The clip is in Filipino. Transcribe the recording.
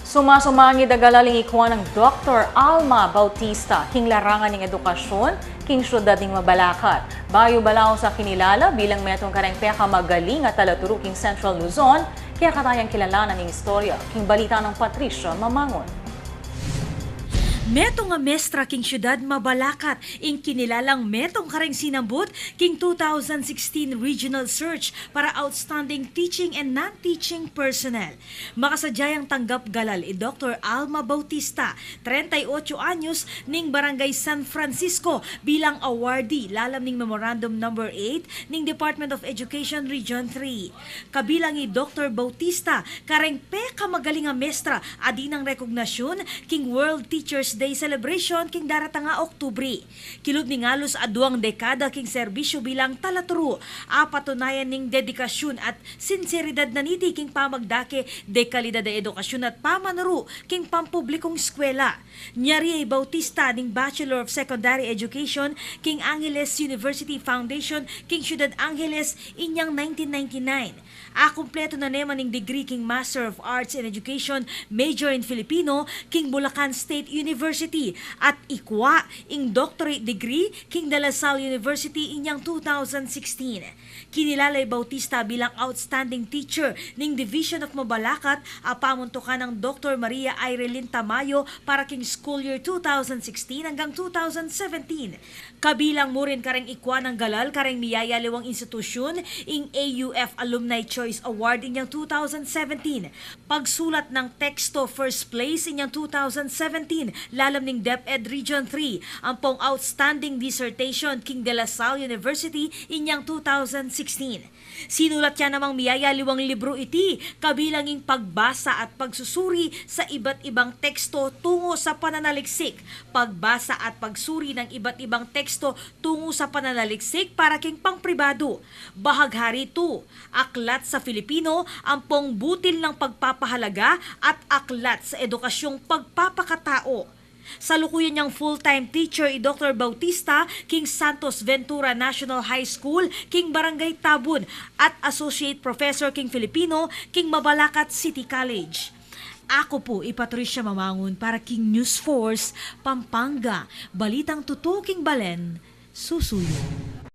Sumasumangid agalaling ikuan ng Dr. Alma Bautista, king larangan ng edukasyon, king syudad ng Mabalacat. Bayo balao sa kinilala bilang metong kareng peka magaling at talaturo king Central Luzon, kaya katayang kilalanan ng istorya, king balita ng Patricia Mamangon. Metong nga mestra king syudad Mabalacat, ing kinilalang metong kareng sinambut king 2016 regional search para outstanding teaching and non-teaching personnel. Makasadyayang tanggap galal Dr. Alma Bautista, 38 anyos ning Barangay San Francisco bilang awardee lalam ning Memorandum No. 8 ning Department of Education Region 3. Kabilang ni Dr. Bautista kareng peka magaling nga mestra adi ng rekognasyon king World Teachers Day celebration king daratang nga Oktubre. Kilod ni ngalos aduang dekada king serbisyo bilang talaturo, apatunayan ning dedikasyon at sinseridad na niti king pamagdake de kalidad de edukasyon at pamanuro king pampublikong eskwela. Nyari ay Bautista ning Bachelor of Secondary Education king Angeles University Foundation king Ciudad Angeles inyang 1999. Kumpleto na naman ning degree king Master of Arts in Education, Major in Filipino king Bulacan State University at ikwa ing doctorate degree king De La Salle University inyang 2016. Kinilalay Bautista bilang outstanding teacher ning Division of Mabalacat, pamuntukan ng Dr. Maria Irelin Tamayo para king school year 2016 hanggang 2017. Kabilang mo rin kareng ikwa ng galal kareng miyayaliwang institusyon ing AUF Alumni Choice Award inyang 2017. Pagsulat ng teksto first place inyang 2017 lalam ning DepEd Region 3. Ang pong outstanding dissertation king De La Salle University inyang 2016. Sinulat niya namang miyayaliwang libro iti kabilang ing pagbasa at pagsusuri sa iba't ibang teksto tungo sa pananaliksik. Pagbasa at pagsuri ng iba't ibang teksto tungo sa pananaliksik para king pangpribado. Bahaghari 2, aklat sa Filipino, ang pong butil ng pagpapahalaga at aklat sa edukasyong pagpapakatao. Salukuyan niyang full-time teacher Dr. Bautista, king Santos Ventura National High School, king Barangay Tabun, at Associate Professor king Filipino, king Mabalacat City College. Ako po, Patricia Mamangon para King News Force, Pampanga. Balitang tutuking Balen, susuyo.